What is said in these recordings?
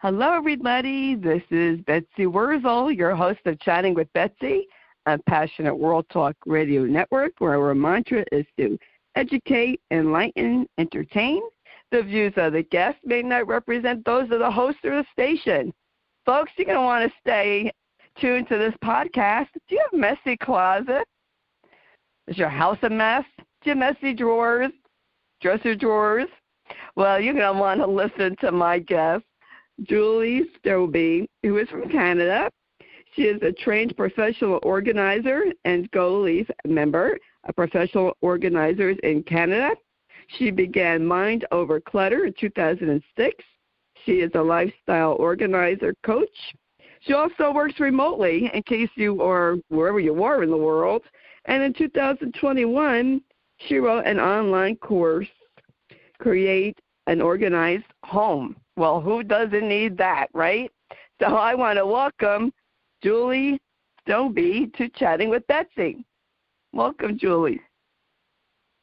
Hello, everybody. This is Betsy Wurzel, your host of Chatting with Betsy, a passionate World Talk Radio Network, where our mantra is to educate, enlighten, entertain. The views of the guests may not represent those of the host or the station. Folks, you're going to want to stay tuned to this podcast. Do you have a messy closet? Is your house a mess? Do you have messy drawers, dresser drawers? Well, you're going to want to listen to my guest, Julie Stobbe, who is from Canada. She is a trained professional organizer and Goalies member of Professional Organizers in Canada. She began Mind Over Clutter in 2006. She is a lifestyle organizer coach. She also works remotely in case you are wherever you are in the world. And in 2021, she wrote an online course, Create an Organized Home. Well, who doesn't need that, right? So I want to welcome Julie Stobbe to Chatting with Betsy. Welcome, Julie.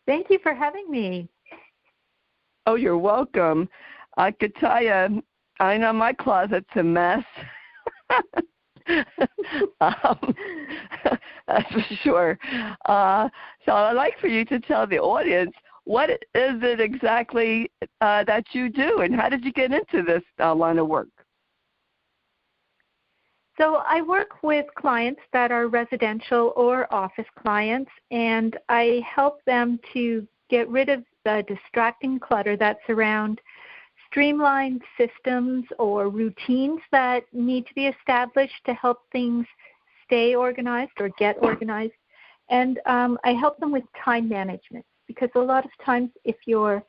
Thank you for having me. Oh, you're welcome. I could tell you, I know my closet's a mess. That's for sure. So I'd like for you to tell the audience, what is it exactly that you do, and how did you get into this line of work? So I work with clients that are residential or office clients, and I help them to get rid of the distracting clutter that's around streamlined systems or routines that need to be established to help things stay organized or get organized. And I help them with time management, because a lot of times if your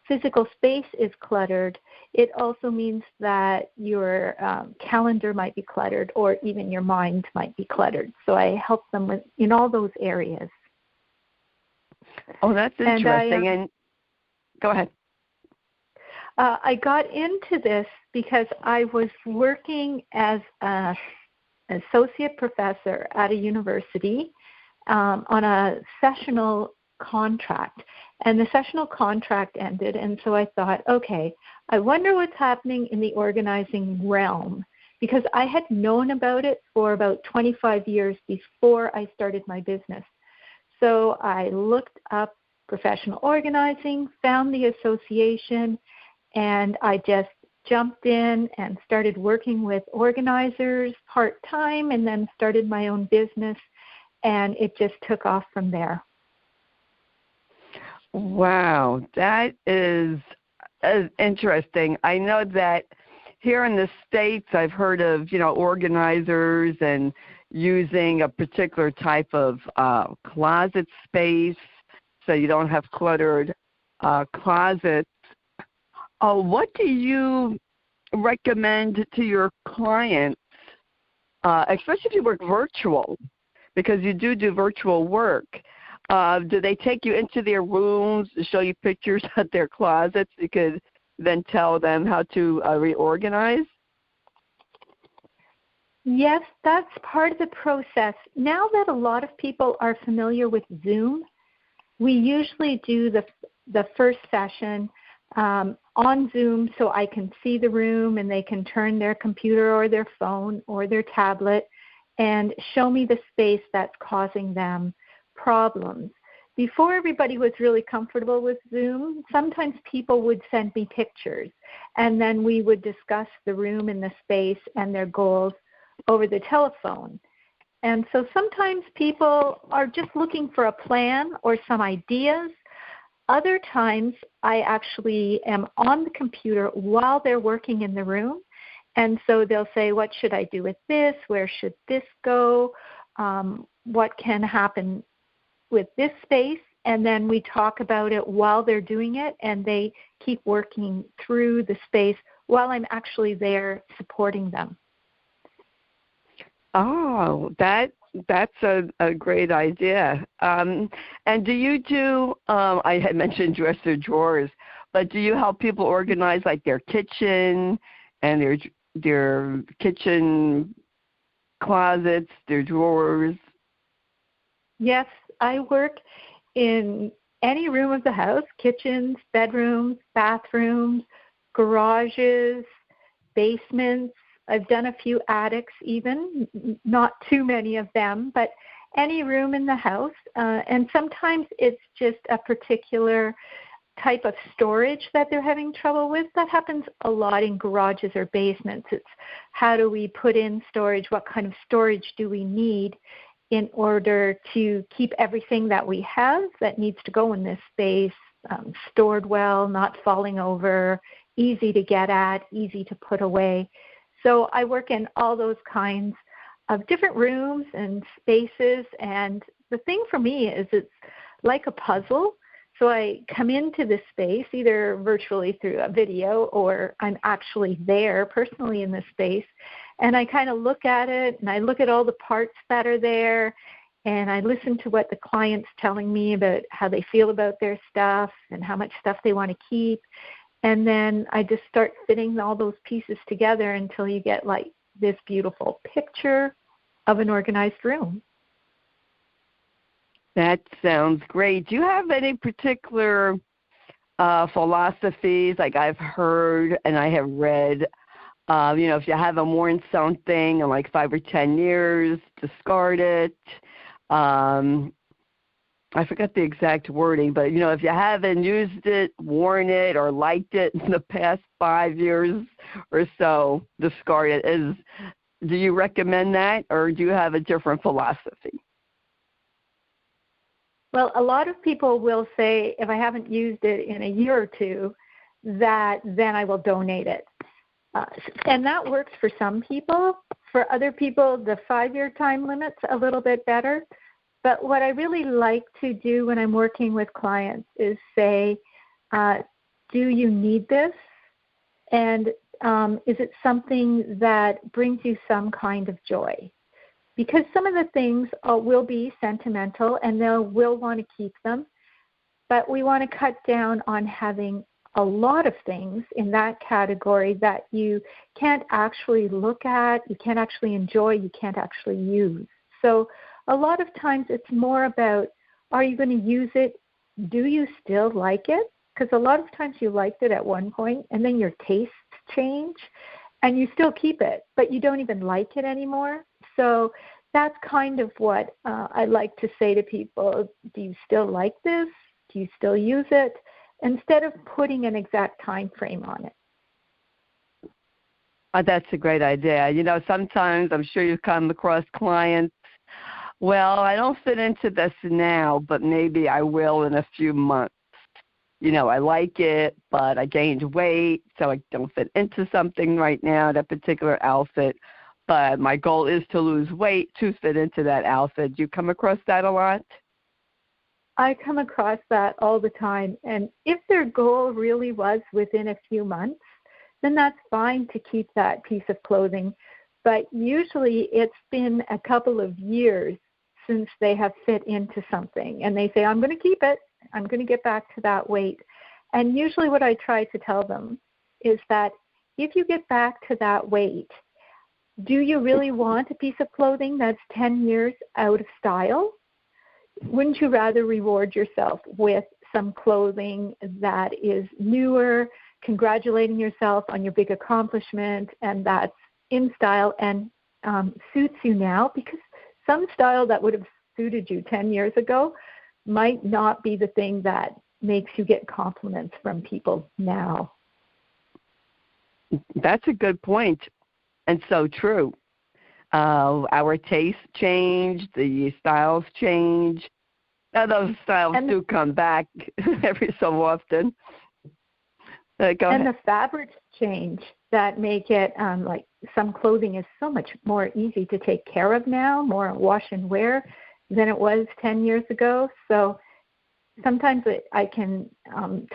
physical space is cluttered, it also means that your calendar might be cluttered, or even your mind might be cluttered. So I help them in all those areas. Oh, that's interesting. And go ahead. I got into this because I was working as an associate professor at a university on a sessional contract, and the sessional contract ended, and so I thought, okay, I wonder what's happening in the organizing realm, because I had known about it for about 25 years before I started my business. So I looked up professional organizing, found the association, and I just jumped in and started working with organizers part-time, and then started my own business, and it just took off from there. Wow, that is interesting. I know that here in the States, I've heard of, organizers and using a particular type of closet space so you don't have cluttered closets. What do you recommend to your clients, especially if you work virtual, because you do virtual work? Do they take you into their rooms to show you pictures of their closets? You could then tell them how to reorganize? Yes, that's part of the process. Now that a lot of people are familiar with Zoom, we usually do the first session on Zoom so I can see the room, and they can turn their computer or their phone or their tablet and show me the space that's causing them problems. Before everybody was really comfortable with Zoom, sometimes people would send me pictures, and then we would discuss the room and the space and their goals over the telephone. And so sometimes people are just looking for a plan or some ideas. Other times I actually am on the computer while they're working in the room, and so they'll say, what should I do with this? Where should this go? What can happen with this space? And then we talk about it while they're doing it, and they keep working through the space while I'm actually there supporting them. Oh, that's a great idea. And do you do, I had mentioned dresser drawers, but do you help people organize like their kitchen and their kitchen closets, their drawers? Yes, I work in any room of the house, kitchens, bedrooms, bathrooms, garages, basements. I've done a few attics even, not too many of them, but any room in the house. And sometimes it's just a particular type of storage that they're having trouble with. That happens a lot in garages or basements. It's how do we put in storage? What kind of storage do we need in order to keep everything that we have that needs to go in this space stored well, not falling over, easy to get at, easy to put away. So I work in all those kinds of different rooms and spaces. And the thing for me is it's like a puzzle. So I come into this space either virtually through a video or I'm actually there personally in this space. And I kind of look at it and I look at all the parts that are there and I listen to what the client's telling me about how they feel about their stuff and how much stuff they want to keep. And then I just start fitting all those pieces together until you get like this beautiful picture of an organized room. That sounds great. Do you have any particular philosophies, like I've heard and I have read, if you haven't worn something in like 5 or 10 years, discard it. I forgot the exact wording, but, if you haven't used it, worn it, or liked it in the past 5 years or so, discard it. Do you recommend that, or do you have a different philosophy? Well, a lot of people will say if I haven't used it in a year or two, that then I will donate it. And that works for some people. For other people, the 5-year time limit's a little bit better. But what I really like to do when I'm working with clients is say, do you need this? And is it something that brings you some kind of joy? Because some of the things will be sentimental and we'll want to keep them. But we want to cut down on having a lot of things in that category that you can't actually look at, you can't actually enjoy, you can't actually use. So a lot of times it's more about, are you going to use it? Do you still like it? Because a lot of times you liked it at one point and then your tastes change and you still keep it, but you don't even like it anymore. So that's kind of what I like to say to people. Do you still like this? Do you still use it? Instead of putting an exact time frame on it. That's a great idea. Sometimes I'm sure you've come across clients, well, I don't fit into this now, but maybe I will in a few months. I like it, but I gained weight, so I don't fit into something right now, that particular outfit. But my goal is to lose weight to fit into that outfit. Do you come across that a lot? I come across that all the time. And if their goal really was within a few months, then that's fine to keep that piece of clothing. But usually it's been a couple of years since they have fit into something. And they say, I'm going to keep it. I'm going to get back to that weight. And usually what I try to tell them is that if you get back to that weight, do you really want a piece of clothing that's 10 years out of style? Wouldn't you rather reward yourself with some clothing that is newer, congratulating yourself on your big accomplishment, and that's in style and suits you now? Because some style that would have suited you 10 years ago might not be the thing that makes you get compliments from people now. That's a good point, and so true. Our tastes change, the styles change. Now those styles do come back every so often. Go ahead. The fabrics change that make it like some clothing is so much more easy to take care of now, more wash and wear than it was 10 years ago. So sometimes I can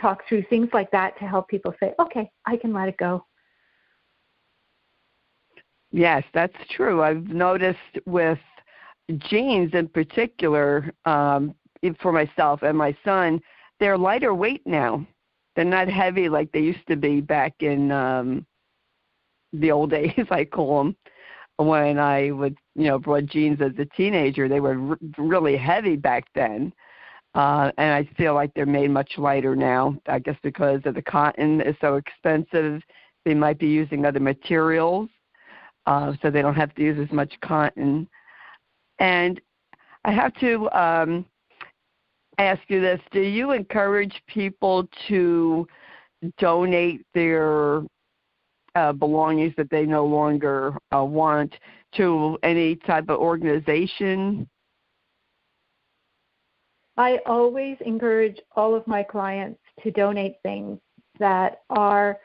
talk through things like that to help people say, okay, I can let it go. Yes, that's true. I've noticed with jeans in particular, for myself and my son, they're lighter weight now. They're not heavy like they used to be back in the old days, I call them, when I would, brought jeans as a teenager. They were really heavy back then. And I feel like they're made much lighter now, I guess because of the cotton is so expensive they might be using other materials, so they don't have to use as much cotton. And I have to ask you this. Do you encourage people to donate their belongings that they no longer want to any type of organization? I always encourage all of my clients to donate things that are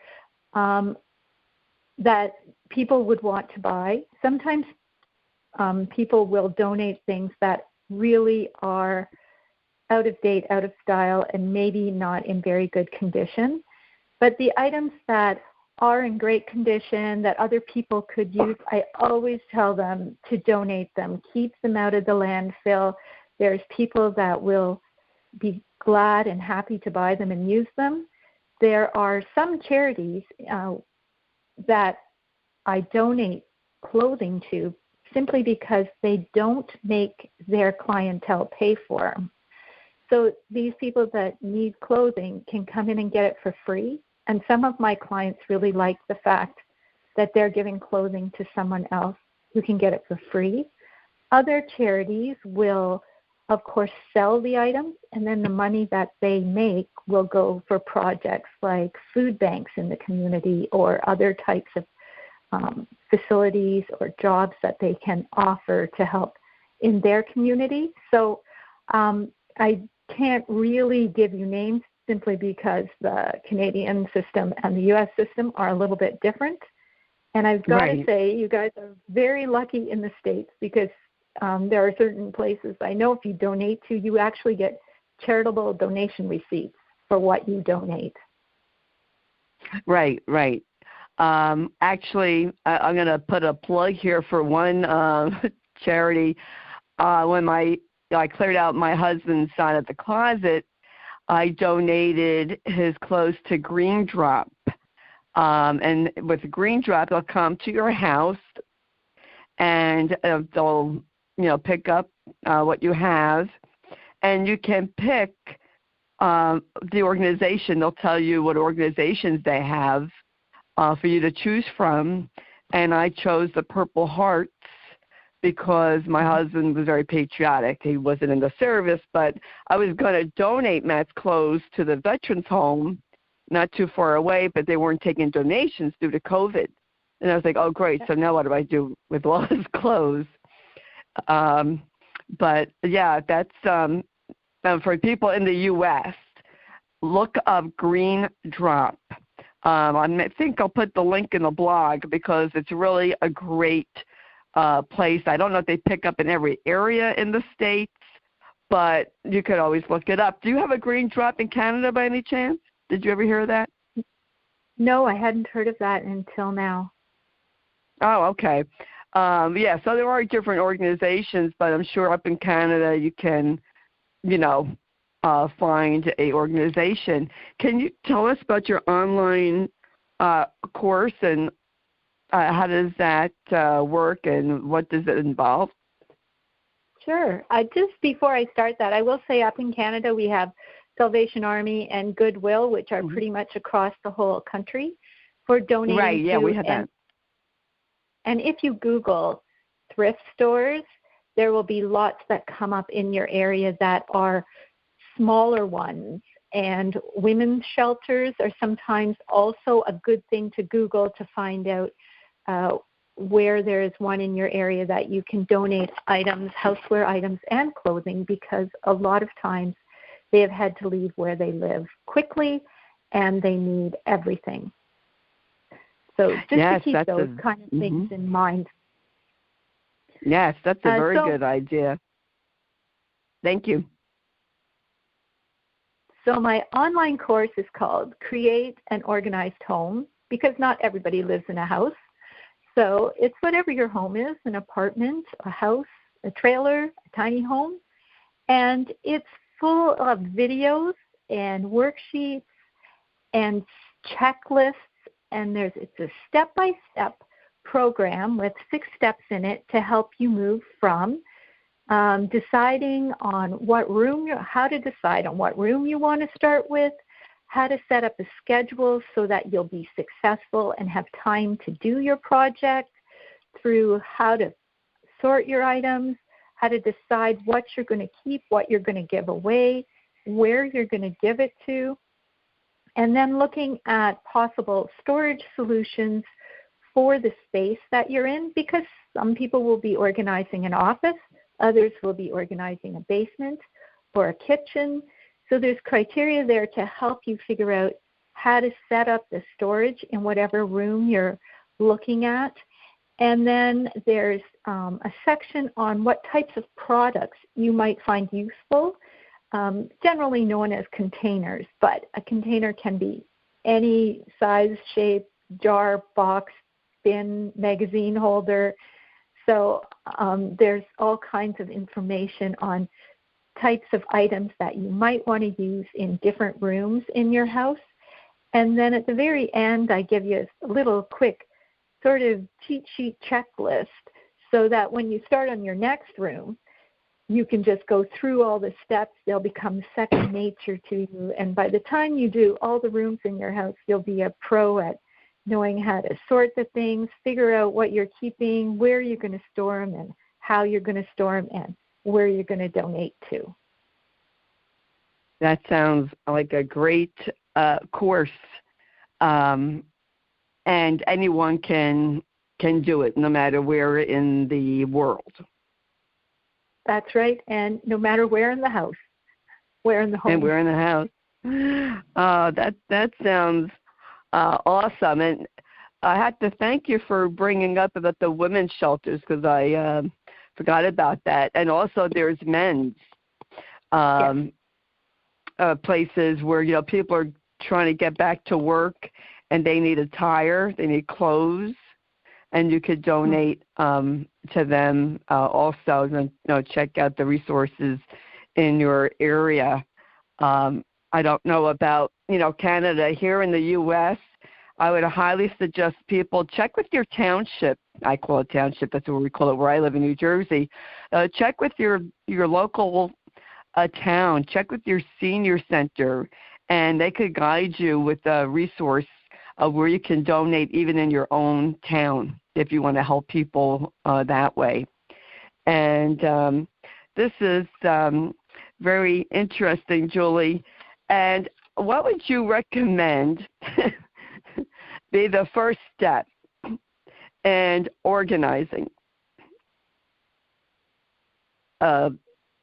that people would want to buy. Sometimes people will donate things that really are out of date, out of style, and maybe not in very good condition. But the items that are in great condition that other people could use, I always tell them to donate them. Keep them out of the landfill. There's people that will be glad and happy to buy them and use them. There are some charities that I donate clothing to simply because they don't make their clientele pay for them. So these people that need clothing can come in and get it for free. And some of my clients really like the fact that they're giving clothing to someone else who can get it for free. Other charities will, of course, sell the items, and then the money that they make will go for projects like food banks in the community or other types of facilities or jobs that they can offer to help in their community. So I can't really give you names simply because the Canadian system and the U.S. system are a little bit different. And I've got to say, you guys are very lucky in the States because there are certain places I know if you donate to, you actually get charitable donation receipts for what you donate. Right. Actually, I'm going to put a plug here for one charity. When I cleared out my husband's side of the closet, I donated his clothes to Green Drop. And with Green Drop, they'll come to your house and they'll pick up what you have, and you can pick the organization. They'll tell you what organizations they have for you to choose from, and I chose the Purple Hearts because my husband was very patriotic. He wasn't in the service, but I was going to donate Matt's clothes to the Veterans Home not too far away, but they weren't taking donations due to COVID. And I was like, oh, great, so now what do I do with all his clothes? But yeah, that's for people in the U.S. Look up Green Drop. I think I'll put the link in the blog because it's really a great place. I don't know if they pick up in every area in the States, but you could always look it up. Do you have a Green Drop in Canada by any chance? Did you ever hear of that? No, I hadn't heard of that until now. Oh, okay. Yeah, so there are different organizations, but I'm sure up in Canada you can, find a organization. Can you tell us about your online course and how does that work and what does it involve? Sure. Just before I start that, I will say up in Canada we have Salvation Army and Goodwill, which are pretty much across the whole country for donating. Right, yeah, we have that. And if you Google thrift stores, there will be lots that come up in your area that are smaller ones. And women's shelters are sometimes also a good thing to Google to find out where there is one in your area that you can donate items, houseware items, and clothing, because a lot of times they have had to leave where they live quickly and they need everything. So just to keep those kind of things in mind. Yes, that's a very good idea. Thank you. So my online course is called Create an Organized Home, because not everybody lives in a house. So it's whatever your home is, an apartment, a house, a trailer, a tiny home. And it's full of videos and worksheets and checklists. And it's a step-by-step program with 6 steps in it to help you move from deciding on how to decide on what room you want to start with, how to set up a schedule so that you'll be successful and have time to do your project, through how to sort your items, how to decide what you're going to keep, what you're going to give away, where you're going to give it to, and then looking at possible storage solutions for the space that you're in, because some people will be organizing an office, others will be organizing a basement or a kitchen. So there's criteria there to help you figure out how to set up the storage in whatever room you're looking at. And then there's a section on what types of products you might find useful, generally known as containers. But a container can be any size, shape, jar, box, bin, magazine holder. So there's all kinds of information on types of items that you might want to use in different rooms in your house. And then at the very end, I give you a little quick sort of cheat sheet checklist so that when you start on your next room, you can just go through all the steps. They'll become second nature to you. And by the time you do all the rooms in your house, you'll be a pro at knowing how to sort the things, figure out what you're keeping, where you're going to store them, and how you're going to store them, and where you're going to donate to. That sounds like a great course, and anyone can do it, no matter where in the world. That's right, and no matter where in the house, where in the home. And where in the house. That sounds awesome, and I have to thank you for bringing up about the women's shelters, because I forgot about that. And also there's men's places where people are trying to get back to work and they need attire, they need clothes, and you could donate to them also. And check out the resources in your area. I don't know about Canada. Here in the U.S., I would highly suggest people check with your township. I call it township. That's what we call it where I live in New Jersey. Check with your local town. Check with your senior center, and they could guide you with a resource of where you can donate even in your own town if you want to help people that way. And this is very interesting, Julie. And what would you recommend be the first step in organizing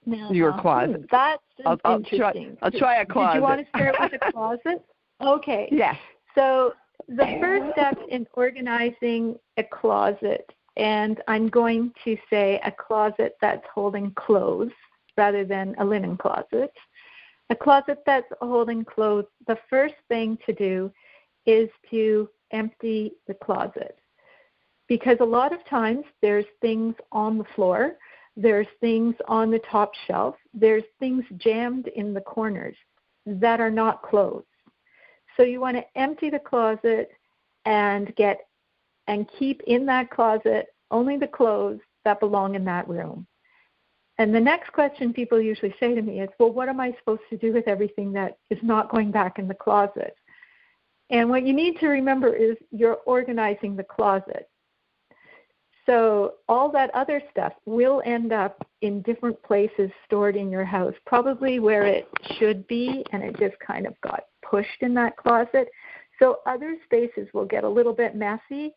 your closet? That's interesting. I'll try a closet. Did you want to start with a closet? Okay. Yes. So the first step in organizing a closet, and I'm going to say a closet that's holding clothes rather than a linen closet. A closet that's holding clothes, the first thing to do is to empty the closet. Because a lot of times there's things on the floor, there's things on the top shelf, there's things jammed in the corners that are not clothes. So you want to empty the closet and keep in that closet only the clothes that belong in that room. And the next question people usually say to me is, well, what am I supposed to do with everything that is not going back in the closet? And what you need to remember is you're organizing the closet. So all that other stuff will end up in different places stored in your house, probably where it should be, and it just kind of got pushed in that closet. So other spaces will get a little bit messy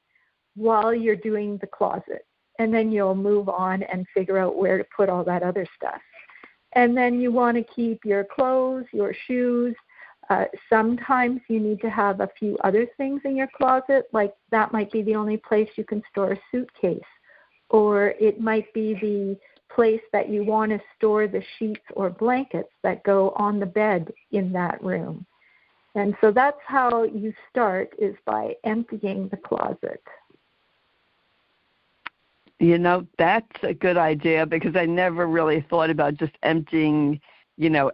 while you're doing the closet. And then you'll move on and figure out where to put all that other stuff. And then you want to keep your clothes, your shoes. Sometimes you need to have a few other things in your closet, like that might be the only place you can store a suitcase, or it might be the place that you want to store the sheets or blankets that go on the bed in that room. And so that's how you start, is by emptying the closet. That's a good idea, because I never really thought about just emptying,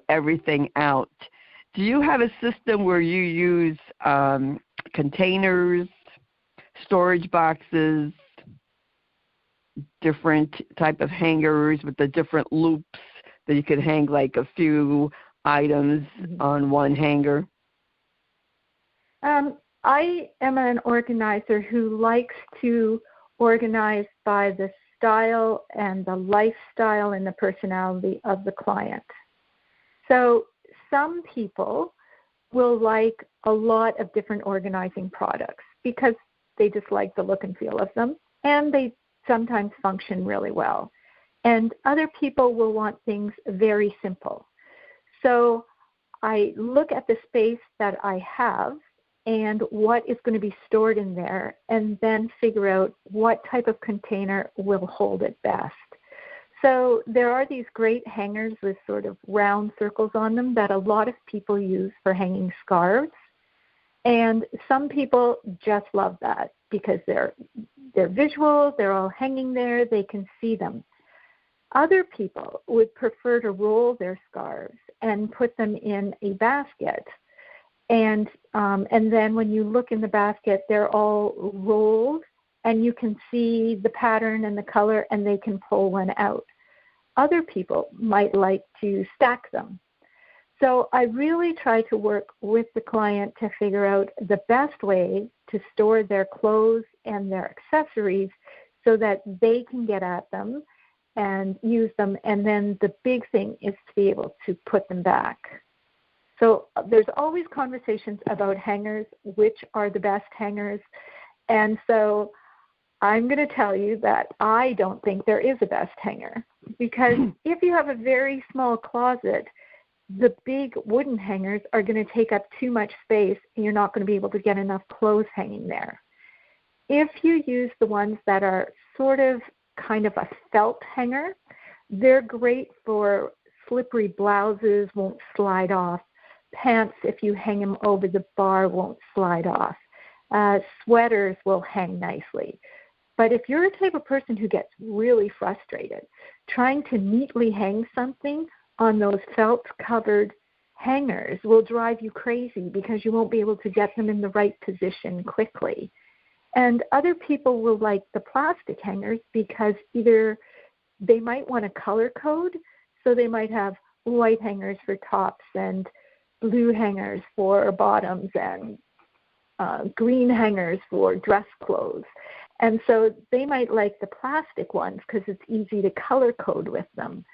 everything out. Do you have a system where you use containers, storage boxes, different type of hangers with the different loops that you could hang like a few items on one hanger? I am an organizer who likes to organize by the style and the lifestyle and the personality of the client. So some people will like a lot of different organizing products because they just like the look and feel of them, and they sometimes function really well. And other people will want things very simple. So I look at the space that I have and what is going to be stored in there, and then figure out what type of container will hold it best. So there are these great hangers with sort of round circles on them that a lot of people use for hanging scarves. And some people just love that because they're visual, they're all hanging there, they can see them. Other people would prefer to roll their scarves and put them in a basket. And then when you look in the basket, they're all rolled, and you can see the pattern and the color, and they can pull one out. Other people might like to stack them. So I really try to work with the client to figure out the best way to store their clothes and their accessories so that they can get at them and use them. And then the big thing is to be able to put them back. So there's always conversations about hangers, which are the best hangers. And so I'm going to tell you that I don't think there is a best hanger, because if you have a very small closet, the big wooden hangers are going to take up too much space, and you're not going to be able to get enough clothes hanging there. If you use the ones that are sort of kind of a felt hanger, they're great for slippery blouses, won't slide off. Pants, if you hang them over the bar, won't slide off. Sweaters will hang nicely. But if you're a type of person who gets really frustrated trying to neatly hang something on those felt-covered hangers will drive you crazy because you won't be able to get them in the right position quickly. And other people will like the plastic hangers because either they might want a color code, so they might have white hangers for tops and blue hangers for bottoms and green hangers for dress clothes. And so they might like the plastic ones because it's easy to color code with them.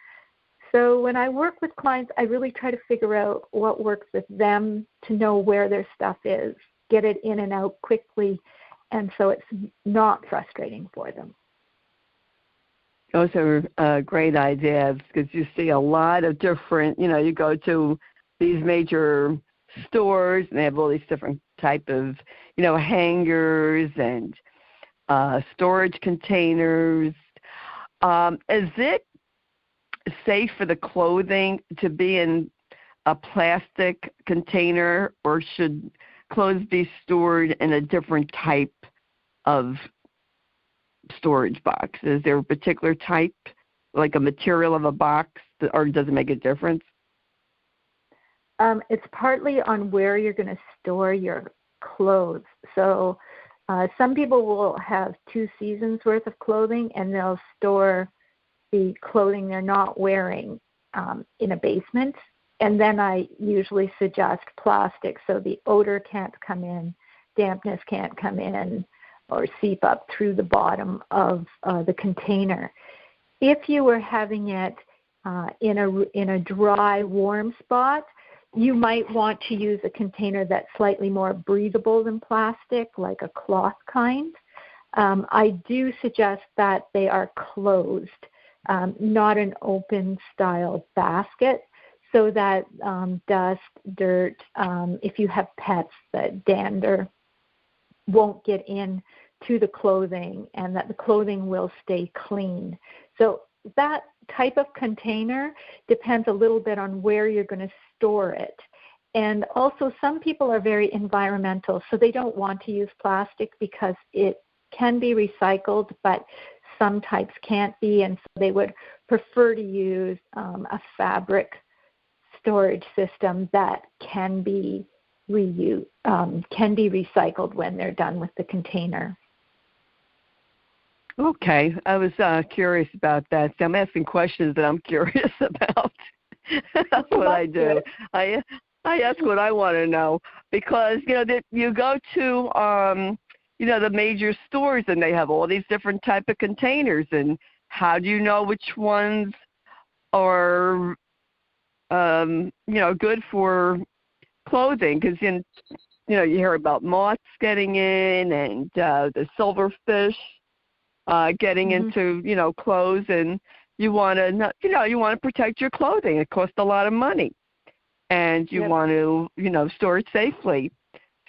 So when I work with clients, I really try to figure out what works with them to know where their stuff is, get it in and out quickly, and so it's not frustrating for them. Those are great ideas because you see a lot of different, you go to these major stores and they have all these different type of, hangers and storage containers. Is it safe for the clothing to be in a plastic container, or should clothes be stored in a different type of storage box? Is there a particular type, like a material of a box, or does it make a difference? It's partly on where you're going to store your clothes. So some people will have 2 seasons worth of clothing, and they'll store the clothing they're not wearing in a basement. And then I usually suggest plastic so the odor can't come in, dampness can't come in, or seep up through the bottom of the container. If you were having it in a dry, warm spot, you might want to use a container that's slightly more breathable than plastic, like a cloth kind. I do suggest that they are closed, not an open style basket, so that dust, dirt, if you have pets, that dander won't get in to the clothing, and that the clothing will stay clean. So that type of container depends a little bit on where you're going to store it. And also some people are very environmental, so they don't want to use plastic because it can be recycled, but some types can't be, and so they would prefer to use a fabric storage system that can be recycled when they're done with the container. Okay, I was curious about that. So I'm asking questions that I'm curious about. That's what I do. I ask what I want to know because, that you go to, the major stores and they have all these different type of containers. And how do you know which ones are, good for clothing? Because, you hear about moths getting in and the silverfish getting into, clothes, and you want to, you want to protect your clothing. It costs a lot of money, and you want to, store it safely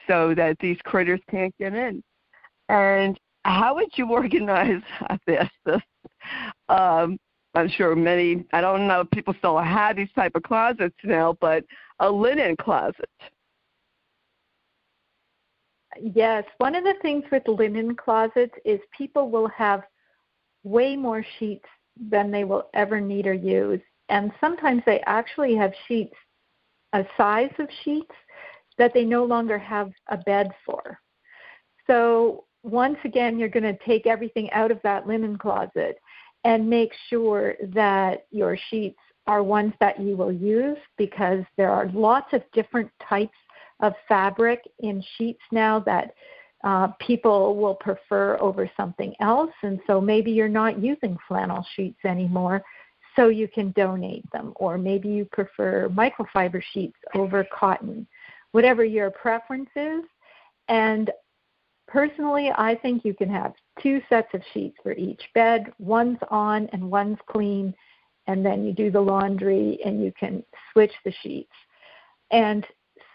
so that these critters can't get in. And how would you organize this? I'm sure I don't know if people still have these type of closets now, but a linen closet. Yes, one of the things with linen closets is people will have way more sheets than they will ever need or use. And sometimes they actually have sheets, a size of sheets that they no longer have a bed for. So once again, you're going to take everything out of that linen closet and make sure that your sheets are ones that you will use, because there are lots of different types of fabric in sheets now that people will prefer over something else. And so maybe you're not using flannel sheets anymore, so you can donate them. Or maybe you prefer microfiber sheets over cotton, whatever your preference is. And personally, I think you can have 2 sets of sheets for each bed. One's on and one's clean, and then you do the laundry and you can switch the sheets. And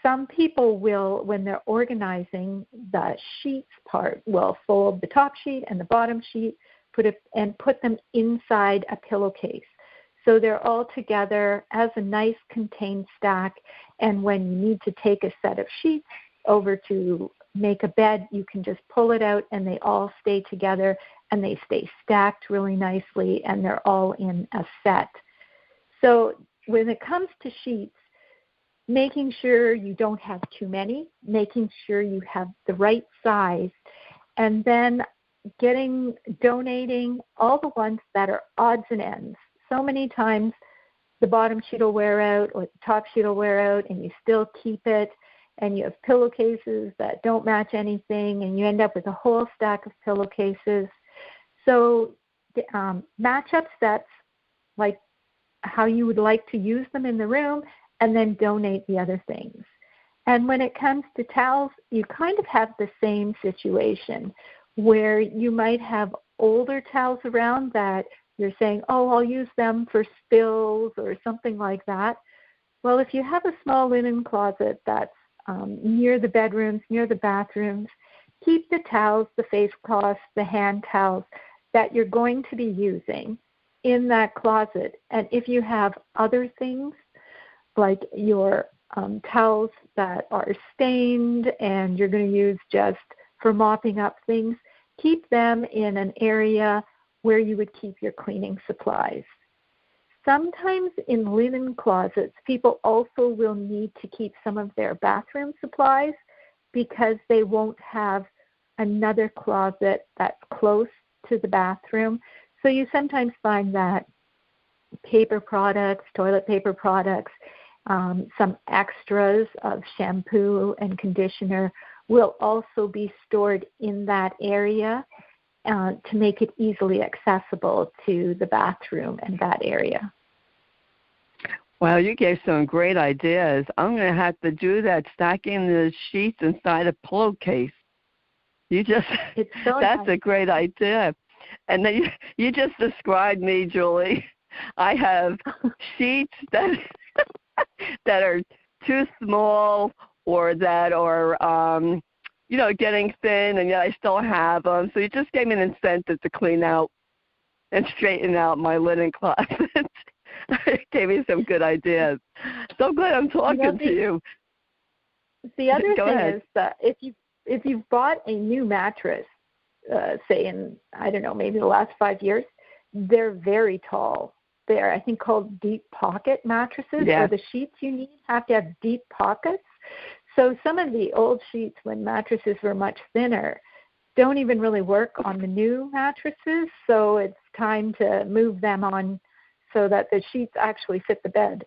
some people will, when they're organizing the sheets part, will fold the top sheet and the bottom sheet, put them inside a pillowcase. So they're all together as a nice contained stack. And when you need to take a set of sheets over to make a bed, you can just pull it out and they all stay together and they stay stacked really nicely and they're all in a set. So when it comes to sheets, making sure you don't have too many, making sure you have the right size, and then donating all the ones that are odds and ends. So many times the bottom sheet will wear out or the top sheet will wear out and you still keep it, and you have pillowcases that don't match anything and you end up with a whole stack of pillowcases. So match up sets like how you would like to use them in the room, and then donate the other things. And when it comes to towels, you kind of have the same situation where you might have older towels around that you're saying, oh, I'll use them for spills or something like that. Well, if you have a small linen closet that's near the bedrooms, near the bathrooms, keep the towels, the face cloths, the hand towels that you're going to be using in that closet. And if you have other things, like your towels that are stained and you're going to use just for mopping up things, keep them in an area where you would keep your cleaning supplies. Sometimes in linen closets, people also will need to keep some of their bathroom supplies because they won't have another closet that's close to the bathroom. So you sometimes find that paper products, toilet paper products, some extras of shampoo and conditioner will also be stored in that area to make it easily accessible to the bathroom and that area. Wow, you gave some great ideas. I'm going to have to do that, stacking the sheets inside a pillowcase. It's so that's nice. A great idea. And then you just described me, Julie. I have sheets that are too small or that are, getting thin, and yet I still have them. So you just gave me an incentive to clean out and straighten out my linen closet. It gave me some good ideas. So glad I'm talking to you. The other Go thing ahead. is that if you've bought a new mattress, say in, I don't know, maybe the last 5 years, they're very tall. They're, I think, called deep pocket mattresses, Yeah. or the sheets you need have to have deep pockets. So some of the old sheets, when mattresses were much thinner, don't even really work on the new mattresses. So it's time to move them on so that the sheets actually fit the bed.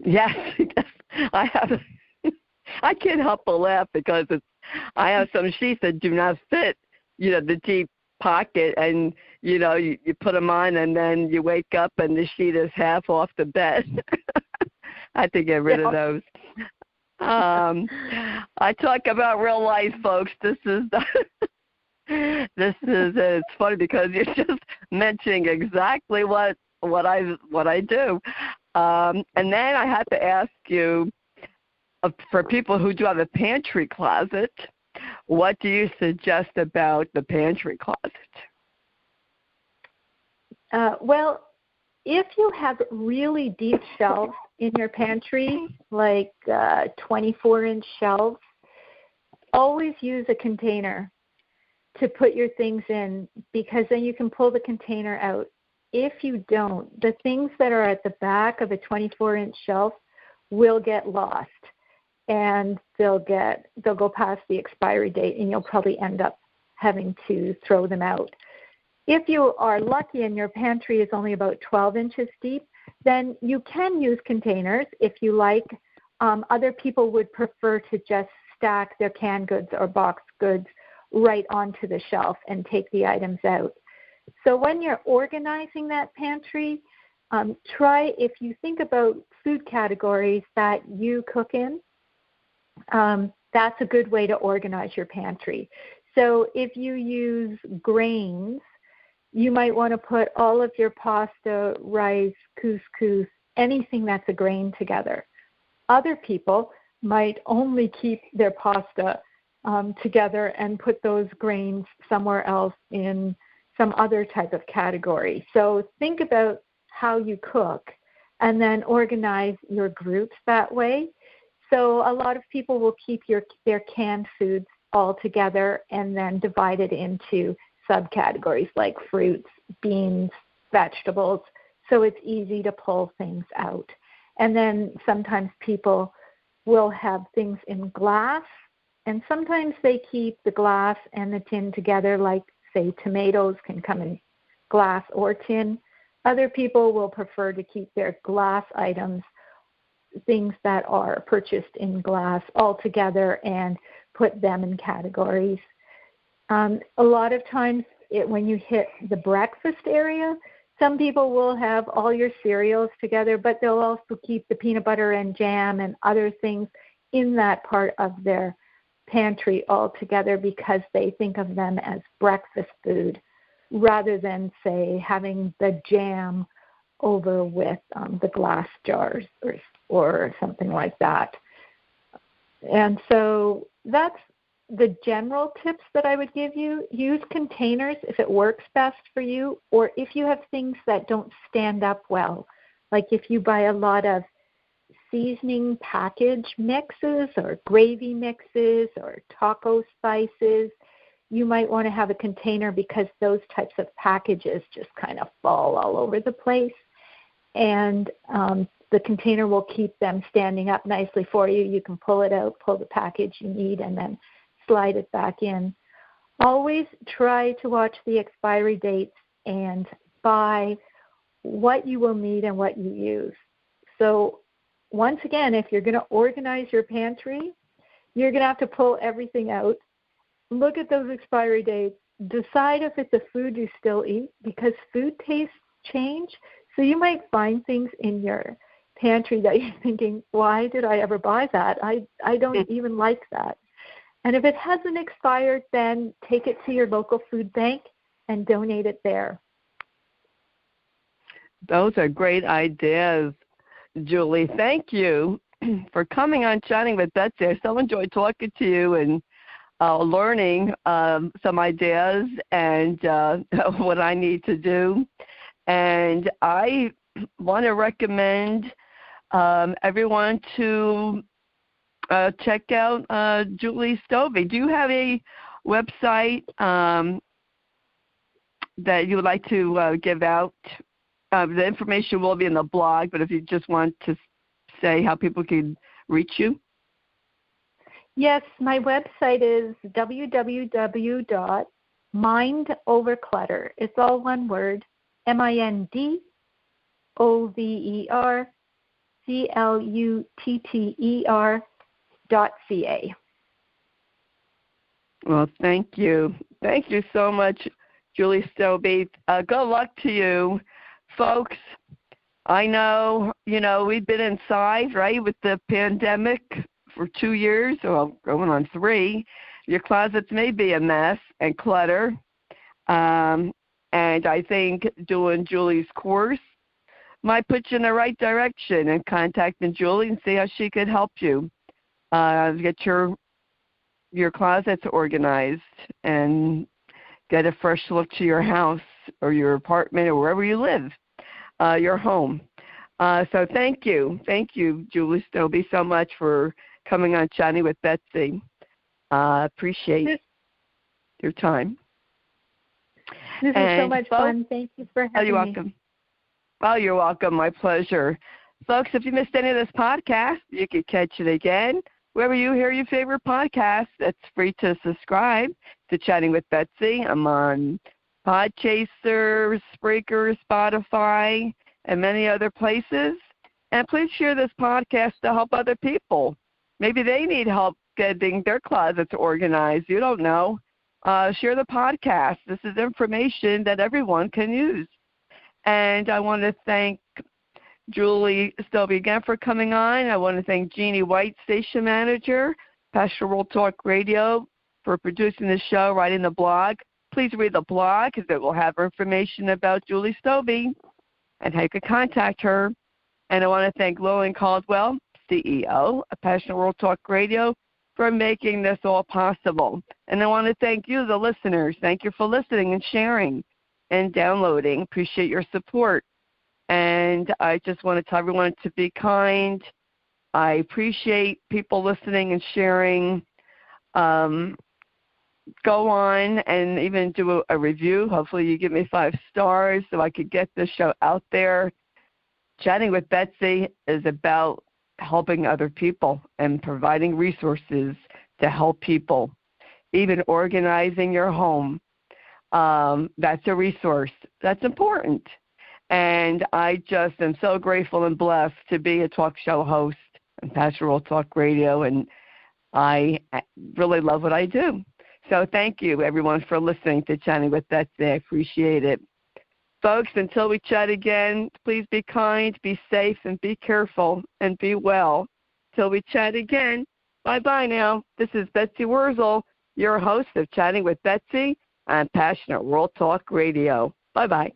Yes, I have. I can't help but laugh because I have some sheets that do not fit, the deep pocket, and you put them on, and then you wake up and the sheet is half off the bed. I have to get rid of those. I talk about real life, folks. It's funny because you're just mentioning exactly what I do. And then I have to ask you, for people who do have a pantry closet, what do you suggest about the pantry closet? Well, if you have really deep shelves in your pantry, like 24-inch shelves, always use a container to put your things in, because then you can pull the container out. If you don't, the things that are at the back of a 24-inch shelf will get lost, and they'll go past the expiry date, and you'll probably end up having to throw them out. If you are lucky and your pantry is only about 12 inches deep, then you can use containers if you like. Other people would prefer to just stack their canned goods or boxed goods right onto the shelf and take the items out. So when you're organizing that pantry, try, if you think about food categories that you cook in, that's a good way to organize your pantry. So if you use grains, you might want to put all of your pasta, rice, couscous, anything that's a grain together. Other people might only keep their pasta together and put those grains somewhere else in some other type of category. So think about how you cook and then organize your groups that way. So a lot of people will keep their canned foods all together and then divide it into subcategories like fruits, beans, vegetables, so it's easy to pull things out. And then sometimes people will have things in glass, and sometimes they keep the glass and the tin together, like, say, tomatoes can come in glass or tin. Other people will prefer to keep their glass items, things that are purchased in glass, all together and put them in categories. A lot of times when you hit the breakfast area, some people will have all your cereals together, but they'll also keep the peanut butter and jam and other things in that part of their pantry all together because they think of them as breakfast food rather than, say, having the jam over with the glass jars or something like that. And so that's the general tips that I would give you. Use containers if it works best for you, or if you have things that don't stand up well, like if you buy a lot of seasoning package mixes or gravy mixes or taco spices, you might want to have a container because those types of packages just kind of fall all over the place. And the container will keep them standing up nicely for you. You can pull it out, pull the package you need, and then slide it back in. Always try to watch the expiry dates and buy what you will need and what you use. So once again, if you're going to organize your pantry, you're going to have to pull everything out, look at those expiry dates, decide if it's a food you still eat, because food tastes change. So you might find things in your pantry that you're thinking, why did I ever buy that? I don't even like that. And if it hasn't expired, then take it to your local food bank and donate it there. Those are great ideas, Julie. Thank you for coming on Chatting with Betsy. I so enjoyed talking to you and learning some ideas and what I need to do. And I want to recommend everyone to check out Julie Stobbe. Do you have a website that you would like to give out? The information will be in the blog, but if you just want to say how people can reach you. Yes, my website is www.mindoverclutter. It's all one word, MINDOVER clutter.ca. Well, thank you. Thank you so much, Julie Stobbe. Good luck to you, folks. I know, we've been inside, right, with the pandemic for 2 years, or going on 3. Your closets may be a mess and clutter. And I think doing Julie's course might put you in the right direction, and contacting Julie and see how she could help you get your closets organized and get a fresh look to your house or your apartment or wherever you live, your home. So thank you, Julie Stobbe, so much for coming on Chatting with Betsy. Appreciate your time. This is so much fun. Thank you for having me. You're welcome. Well, you're welcome. My pleasure. Folks, if you missed any of this podcast, you can catch it again wherever you hear your favorite podcast. It's free to subscribe to Chatting with Betsy. I'm on Podchaser, Spreaker, Spotify, and many other places. And please share this podcast to help other people. Maybe they need help getting their closets organized. You don't know. Share the podcast. This is information that everyone can use. And I want to thank Julie Stobbe again for coming on. I want to thank Jeannie White, station manager, Pwtrn World Talk Radio, for producing the show, writing the blog. Please read the blog because it will have information about Julie Stobbe and how you can contact her. And I want to thank Lillian Caldwell, CEO of Pwtrn World Talk Radio, for making this all possible. And I want to thank you, the listeners. Thank you for listening and sharing and downloading. Appreciate your support. And I just want to tell everyone to be kind. I appreciate people listening and sharing. Go on and even do a review. Hopefully you give me 5 stars so I could get this show out there. Chatting with Betsy is about helping other people and providing resources to help people. Even organizing your home, that's a resource. That's important. And I just am so grateful and blessed to be a talk show host on Pwtrn World Talk Radio, and I really love what I do. So thank you, everyone, for listening to Chatting with Betsy. I appreciate it. Folks, until we chat again, please be kind, be safe, and be careful, and be well. Till we chat again, bye-bye now. This is Betsy Wurzel, your host of Chatting with Betsy on Pwtrn World Talk Radio. Bye-bye.